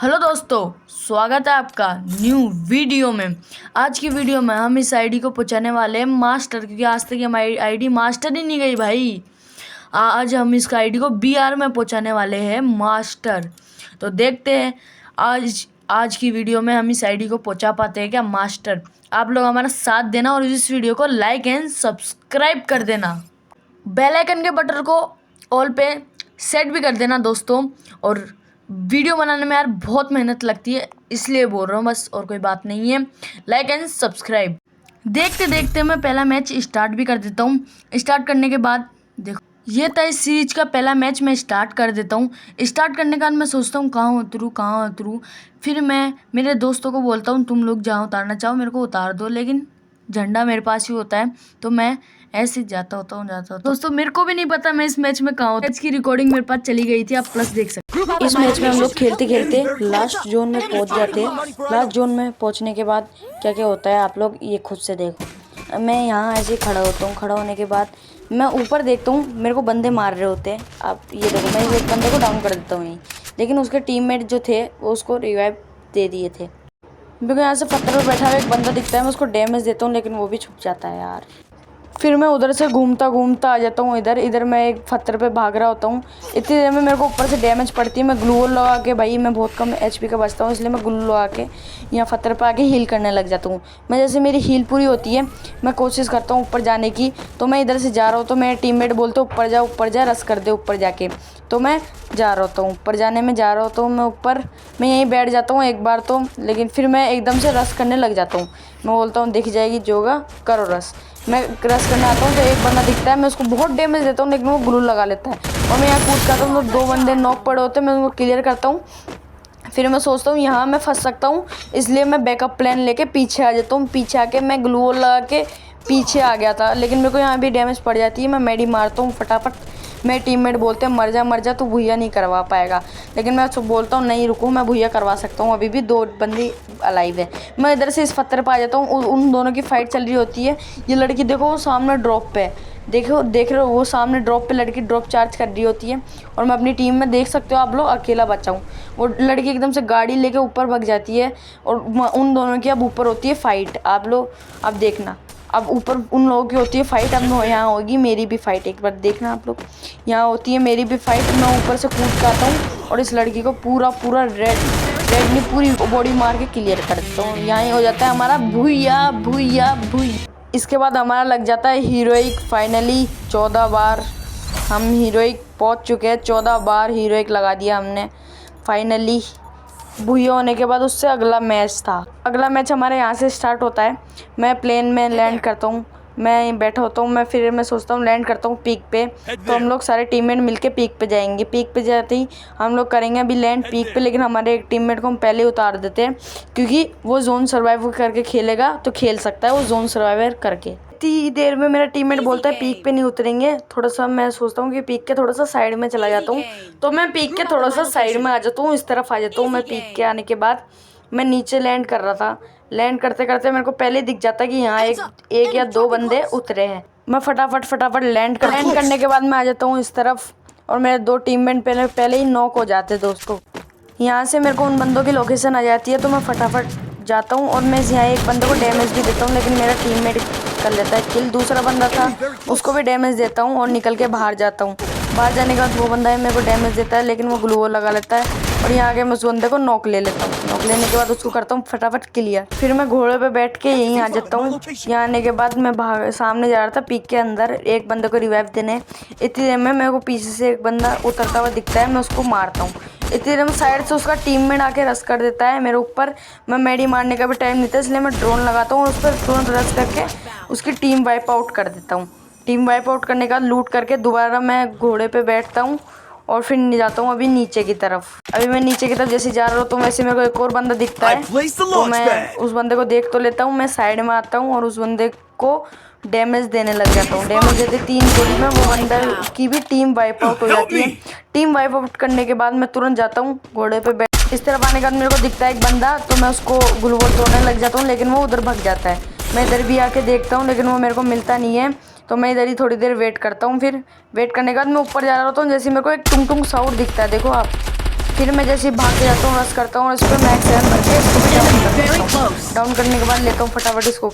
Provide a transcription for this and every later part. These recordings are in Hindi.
हेलो दोस्तों, स्वागत है आपका न्यू वीडियो में। आज की वीडियो में हम इस आईडी को पहुंचाने वाले हैं मास्टर, क्योंकि आज तक हमारी आईडी मास्टर ही नहीं गई भाई। आज हम इसका आईडी को बीआर में पहुंचाने वाले हैं मास्टर। तो देखते हैं आज की वीडियो में हम इस आईडी को पहुंचा पाते हैं क्या मास्टर। आप लोग हमारा साथ देना और इस वीडियो को लाइक एंड सब्सक्राइब कर देना। बेल आइकन के बटन को ऑल पे सेट भी कर देना दोस्तों। और वीडियो बनाने में यार बहुत मेहनत लगती है, इसलिए बोल रहा हूँ बस, और कोई बात नहीं है। Like and subscribe. देखते देखते मैं पहला मैच स्टार्ट भी कर देता हूँ। स्टार्ट करने के बाद देखो, ये था इस सीरीज का पहला मैच। मैं स्टार्ट कर देता हूँ। स्टार्ट करने के बाद मैं सोचता हूँ कहाँ उतरूँ। फिर मैं मेरे दोस्तों को बोलता हूँ तुम लोग जहाँ उतारना चाहो मेरे को उतार दो, लेकिन झंडा मेरे पास ही होता है तो मैं ऐसे ही जाता होता हूँ। दोस्तों मेरे को भी नहीं पता मैं इस मैच में कहाँ हूँ। मैच की रिकॉर्डिंग मेरे पास चली गई थी, आप प्लस देख सकते हैं। इस मैच में हम लोग खेलते खेलते लास्ट जोन में पहुंच जाते हैं। लास्ट जोन में पहुंचने के बाद क्या क्या होता है आप लोग ये खुद से देखो। मैं यहाँ ऐसे खड़ा होता हूँ। खड़ा होने के बाद मैं ऊपर देखता हूँ, मेरे को बंदे मार रहे होते हैं। आप ये देखो, मैं एक बंदे को डाउन कर देता हूँ यहीं, लेकिन उसके टीममेट जो थे वो उसको रिवाइव दे दिए थे। मेरे को यहाँ से पत्थर पर बैठा हुआ एक बंदा दिखता है, मैं उसको डैमेज देता हूँ, लेकिन वो भी छुप जाता है यार। फिर मैं उधर से घूमता घूमता आ जाता हूँ इधर मैं एक पत्थर पे भाग रहा होता हूँ। इतनी देर में मेरे को ऊपर से डैमेज पड़ती है। मैं ग्लू लगा के, भाई मैं बहुत कम एचपी का बचता हूँ, इसलिए मैं ग्लू लगा के यहाँ पत्थर पे आके हील करने लग जाता हूँ। मैं जैसे मेरी हील पूरी होती है मैं कोशिश करता हूँ ऊपर जाने की। तो मैं इधर से जा रहा हूँ तो मेरे टीममेट बोलते ऊपर जा रस कर दे ऊपर जाके। तो मैं जा रहा होता हूँ, ऊपर जाने में जा रहा होता हूँ मैं ऊपर। मैं यहीं बैठ जाता हूँ एक बार तो, लेकिन फिर मैं एकदम से रस करने लग जाता हूँ। मैं बोलता हूँ दिख जाएगी जोगा, करो रस। मैं रस करने आता हूँ तो एक बंदा दिखता है, मैं उसको बहुत डैमेज देता हूँ, लेकिन वो ग्लू लगा लेता है। और मैं यहाँ कूद करता हूँ तो दो बंदे नॉक पड़े होते हैं, मैं उनको क्लियर करता हूँ। फिर मैं सोचता हूँ यहाँ मैं फंस सकता हूँ, इसलिए मैं बैकअप प्लान लेके पीछे आ जाता हूँ। पीछे आके मैं ग्लू लगा के पीछे आ गया था, लेकिन मेरे को यहाँ भी डैमेज पड़ जाती है। मैं मेडी मारता हूँ फटाफट। मेरे टीममेट बोलते हैं मर जा तू भूया नहीं करवा पाएगा, लेकिन मैं बोलता हूँ नहीं रुको, मैं भूया करवा सकता हूँ, अभी भी दो बंदी अलाइव है। मैं इधर से इस पत्थर पर आ जाता हूँ। उन दोनों की फाइट चल रही होती है। ये लड़की देखो वो सामने ड्रॉप पे है, देख रहे हो वो सामने ड्रॉप पे लड़की ड्रॉप चार्ज कर रही होती है। और मैं अपनी टीम में देख सकते हो आप लोग अकेला बचा हूँ। वो लड़की एकदम से गाड़ी लेके ऊपर भाग जाती है और उन दोनों की अब ऊपर होती है फाइट। आप लोग अब देखना, अब ऊपर उन लोगों की होती है फाइट, अब यहाँ होगी मेरी भी फाइट। एक बार देखना आप लोग, यहाँ होती है मेरी भी फाइट। मैं ऊपर से कूद के आता हूँ और इस लड़की को पूरा रेड नहीं पूरी बॉडी मार के क्लियर कर देता हूँ। यहाँ ही हो जाता है हमारा भूया भूया भूया। इसके बाद हमारा लग जाता है हीरोइक। फाइनली 14 बार हम हीरोइक पहुँच चुके हैं। 14 बार हीरोइक लगा दिया हमने फाइनली। भूया होने के बाद उससे अगला मैच था। अगला मैच हमारे यहाँ से स्टार्ट होता है। मैं प्लेन में लैंड करता हूँ, मैं बैठा होता हूँ। मैं सोचता हूँ लैंड करता हूँ पीक पे, तो हम लोग सारे टीममेट मिलके पीक पे जाएंगे। पीक पे जाते ही हम लोग करेंगे अभी लैंड पीक पे, लेकिन हमारे एक टीममेट को हम पहले उतार देते हैं, क्योंकि वो जोन सर्वाइव करके खेलेगा तो खेल सकता है वो जोन सर्वाइवर करके। इतनी देर में मेरा टीममेट बोलता है पीक पे नहीं उतरेंगे, थोड़ा सा मैं सोचता हूँ कि पीक के थोड़ा सा साइड में चला जाता हूँ। तो मैं पीक के थोड़ा सा साइड में आ जाता हूँ, इस तरफ आ जाता हूँ। मैं पीक के आने के बाद मैं नीचे लैंड कर रहा था। लैंड करते करते मेरे को पहले दिख जाता है कि यहाँ एक या दो बंदे उतरे हैं। मैं फटाफट लैंड करने के बाद मैं आ जाता हूँ इस तरफ, और मेरे दो टीममेट पहले ही नॉक हो जाते दोस्तों। यहाँ से मेरे को उन बंदों की लोकेशन आ जाती है, तो मैं फटाफट जाता हूँ और मैं यहाँ एक बंदे को डैमेज भी देता हूँ, लेकिन मेरा टीममेट कर लेता है किल। दूसरा बंदा था उसको भी डैमेज देता हूँ और निकल के बाहर जाता हूँ। बाहर जाने के बाद वो बंदा मेरे को डैमेज देता है, लेकिन वो ग्लू लगा लेता है और यहाँ आके मैं उस बंदे को नॉक ले लेता हूँ। नॉक लेने के बाद उसको करता हूँ फटाफट क्लियर। फिर मैं घोड़े पे बैठ के यहीं आ जाता हूँ। यहाँ आने के बाद मैं सामने जा रहा था पीक के अंदर एक बंदे को रिवाइव देने। इतनी देर में मेरे को पीछे से एक बंदा उतरता हुआ दिखता है, मैं उसको मारता हूँ। इतनी देर में साइड से उसका टीममेट आके रस कर देता है मेरे ऊपर। मैं मेडी मारने का भी टाइम नहीं था, इसलिए मैं ड्रोन लगाता हूँ, उस पर तुरंत रस करके उसकी टीम वाइप आउट कर देता हूँ। टीम वाइप आउट करने का लूट करके दोबारा मैं घोड़े पे बैठता हूँ और फिर जाता हूँ अभी नीचे की तरफ। अभी मैं नीचे की तरफ जैसे जा रहा हूँ तो वैसे मेरे को एक और बंदा दिखता है, तो मैं उस बंदे को देख तो लेता हूँ। मैं साइड में आता हूँ और उस बंदे को डैमेज देने लग जाता हूँ। डैमेज देते 3 गोली में वो बंदा की भी टीम वाइप आउट हो जाती है। टीम वाइप आउट करने के बाद मैं तुरंत जाता हूँ घोड़े पे बैठ। इस तरफ आने के बाद मेरे को दिखता है एक बंदा, तो मैं उसको ग्लूवॉल तोड़ने लग जाता हूँ, लेकिन वो उधर भाग जाता है। मैं इधर भी आके देखता हूँ, लेकिन वो मेरे को मिलता नहीं है, तो मैं इधर ही थोड़ी देर वेट करता हूँ। फिर वेट करने के बाद मैं ऊपर जा रहा होता हूँ। जैसे मेरे को एक टुंग टुंग साउंड दिखता है, देखो आप फिर मैं जैसे भाग के जाता हूँ, रश करता हूँ, इस पर मैक्स 7 भर के इसको भी डाउन कर देता हूँ। डाउन करने के बाद लेता हूँ फटाफट इसको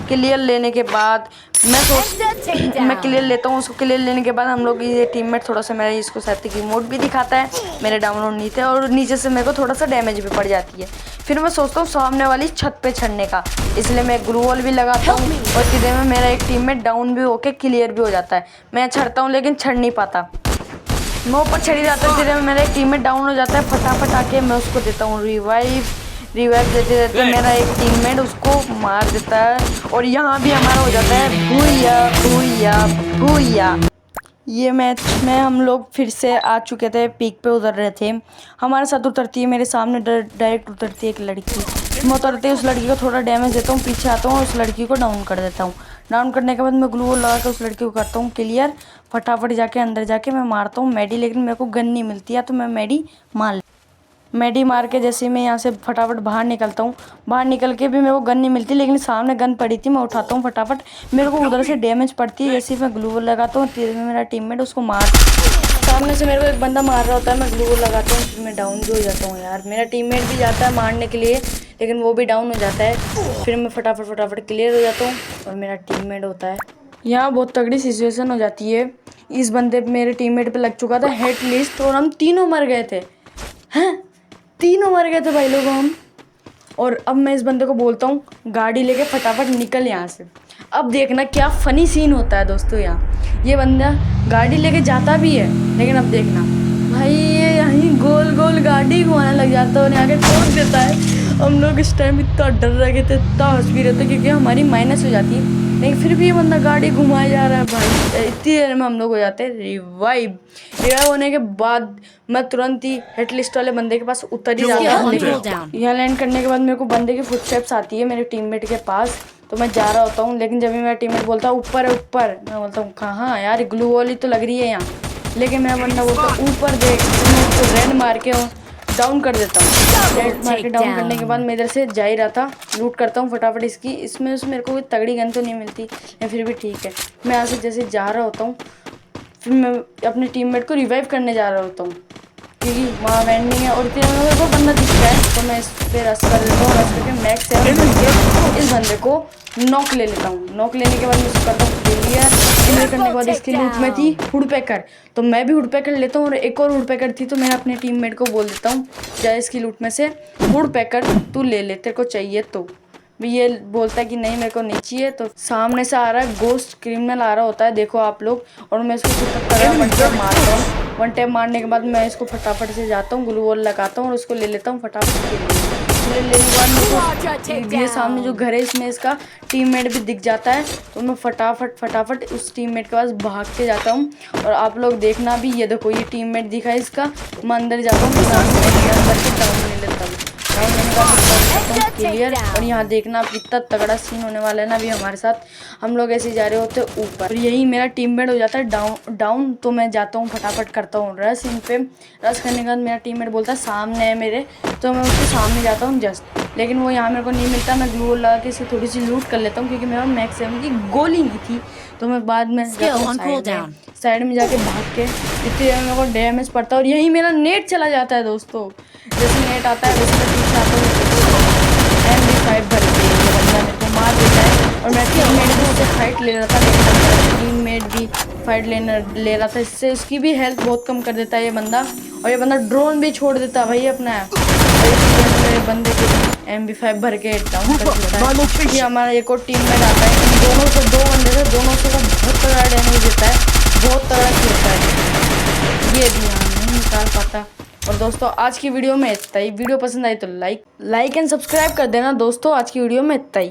क्लियर लेने के बाद मैं क्लियर लेता हूँ उसको। क्लियर लेने के बाद हम लोग ये टीममेट थोड़ा सा मेरा इसको साथ की मोड भी दिखाता है, मेरे डाउनलोड नहीं थे, और नीचे से मेरे को थोड़ा सा डैमेज भी पड़ जाती है। फिर मैं सोचता हूँ सामने वाली छत पे चढ़ने का, इसलिए मैं ग्लू वॉल भी लगाता हूँ और सीधे में मेरा एक टीममेट डाउन भी होके क्लियर भी हो जाता है। मैं चढ़ता हूँ लेकिन चढ़ नहीं पाता, मैं ऊपर चढ़ी जाता हूँ, सीधे में मेरा एक टीममेट डाउन हो जाता है। फटाफट आके मैं उसको देता हूँ रिवाइव देते देते मेरा एक टीममेट उसको मार देता है और यहाँ भी हमारा हो जाता है भूया भूया भूया। ये मैच में हम लोग फिर से आ चुके थे, पीक पे उतर रहे थे, हमारे साथ उतरती है, मेरे सामने डायरेक्ट उतरती है एक लड़की। मैं उतरती है उस लड़की को थोड़ा डैमेज देता हूँ, पीछे आता हूँ और उस लड़की को डाउन कर देता हूँ। डाउन करने के बाद मैं ग्लू लगा के उस लड़की को करता हूँ क्लियर। फटाफट जाके अंदर जाके मैं मारता हूँ मैडी, लेकिन मेरे को गन नहीं मिलती है तो मैं मैडी मार के जैसे मैं यहाँ से फटाफट बाहर निकलता हूँ। बाहर निकल के भी मेरे को गन नहीं मिलती, लेकिन सामने गन पड़ी थी, मैं उठाता हूँ फटाफट, मेरे को उधर से डैमेज पड़ती है। जैसे मैं ग्लू लगाता हूँ तेरे में मेरा टीममेट उसको मार, सामने से मेरे को एक बंदा मार रहा होता है, मैं ग्लू लगाता हूँ, फिर मैं डाउन भी हो जाता हूँ। यार मेरा टीममेट भी जाता है मारने के लिए, लेकिन वो भी डाउन हो जाता है। फिर मैं फटाफट क्लियर हो जाता हूँ और मेरा टीममेट होता है। यहाँ बहुत तगड़ी सिचुएशन हो जाती है, इस बंदे मेरे टीममेट पे लग चुका था हेड लिस्ट और हम तीनों मर गए थे। हैं, तीनों मर गए थे भाई लोग हम। और अब मैं इस बंदे को बोलता हूँ गाड़ी लेके फटाफट निकल यहाँ से। अब देखना क्या फ़नी सीन होता है दोस्तों, यहाँ ये बंदा गाड़ी लेके जाता भी है, लेकिन अब देखना भाई ये यहीं गोल गोल गाड़ी घुमाने लग जाता है और यहाँ के ठोक देता है। हम लोग इस टाइम इतना डर रहे थे, इतना हंस भी रहे थे क्योंकि हमारी माइनस हो जाती है, लेकिन फिर भी ये बंदा गाड़ी घुमाया जा रहा है भाई। इतनी देर में हम लोग हो जाते हैं रिवाइव होने के बाद मैं तुरंत ही हेड लिस्ट वाले बंदे के पास उतर ही जाता हूँ। यहाँ लैंड करने के बाद मेरे को बंदे की फुटस्टेप्स आती है मेरे टीममेट के पास, तो मैं जा रहा होता हूँ, लेकिन जब भी मेरा टीममेट बोलता है ऊपर है ऊपर, मैं बोलता हूँ कहाँ यार, ग्लू वाली तो लग रही है यहाँ, लेकिन मेरा बंदा बोलता है ऊपर देख, मैं उसको रेड मार के डाउन कर देता हूँ। रेड मार के डाउन करने के बाद मैं इधर से जा ही रहा था, लूट करता हूँ फटाफट इसकी। इसमें मेरे को कोई तगड़ी गन तो नहीं मिलती, या फिर भी ठीक है। मैं यहाँ से जैसे जा रहा होता हूँ, फिर मैं अपने टीममेट को रिवाइव करने जा रहा होता हूँ क्योंकि वहाँ वैन नहीं है, और इतने में मेरे को बंदा दिख रहा है, तो मैं इस पर रश कर लेता हूँ। रश करके मैक्स 7 करके इस बंदे को नॉक ले लेता हूँ। नॉक लेने के बाद मैं उसको करता हूँ क्लियर करने के बाद इसकी लूट में थी वुडपेकर, तो मैं भी वुडपेकर लेता हूँ, और एक और वुडपेकर थी, तो मैं अपने टीममेट को बोल देता हूँ जा इसकी लूट में से वुडपेकर तू ले ले, तेरे को चाहिए तो। भी ये बोलता है कि नहीं मेरे को नहीं चाहिए, तो सामने से आ रहा है गोस्ट क्रिमिनल आ रहा होता है, देखो आप लोग, और मैं इसको वन टैप मारता हूँ। वन टैप मारने के बाद मैं इसको फटाफट से जाता हूँ, ग्लू वॉल लगाता हूँ और उसको ले लेता हूँ फटाफट के लिए। लेने के बाद मेरे को ये सामने जो घर है इसमें इसका टीममेट भी दिख जाता है, तो मैं फटाफट उस टीममेट के पास भाग के जाता हूँ। और आप लोग देखना भी, ये देखो ये टीममेट दिखा है इसका, मैं अंदर जाता हूँ, अंदर के डाउन ले लेता हूँ। डाउन लेने के बाद क्लियर, और यहाँ देखना कितना तगड़ा सीन होने वाला है ना अभी हमारे साथ। हम लोग ऐसे जा रहे होते ऊपर, और यही मेरा टीममेट हो जाता है डाउन, तो मैं जाता हूँ फटाफट करता हूँ रश इन पे। रश करने के बाद मेरा टीममेट बोलता है सामने है मेरे, तो मैं उसके सामने जाता हूँ जस्ट, लेकिन वो यहाँ मेरे को नहीं मिलता। मैं ग्लू लगा के इसकी थोड़ी सी लूट कर लेता हूँ क्योंकि मेरा मैक्स 7 की गोली नहीं थी, तो मैं बाद में साइड में जाके भाग के इतनी देर में मेरे को डैमेज पड़ता है, और यही मेरा नेट चला जाता है दोस्तों। जैसे नेट आता है वैसे मैं पीछे आता हूँ, MB5 भर के बंदा मेरे को मार देता है, और मेरा टीममेट भी उससे फाइट ले रहा था, लेकिन मेरा टीममेट भी फाइट ले रहा था, इससे उसकी भी हेल्थ बहुत कम कर देता है ये बंदा, और ये बंदा ड्रोन भी छोड़ देता है भाई अपना। मेरे बंदे को MB5 भर के डाउन कर देता है। ये हमारा एक और टीममेट आता है, इन दोनों से दो बंदे थे, दोनों से बहुत तगड़ा डैमेज देता है, बहुत तगड़ा खेलता है, ये भी यहाँ नहीं निकाल पाता। और दोस्तों आज की वीडियो में इतना ही। वीडियो पसंद आई तो लाइक एंड सब्सक्राइब कर देना दोस्तों। आज की वीडियो में इतना ही।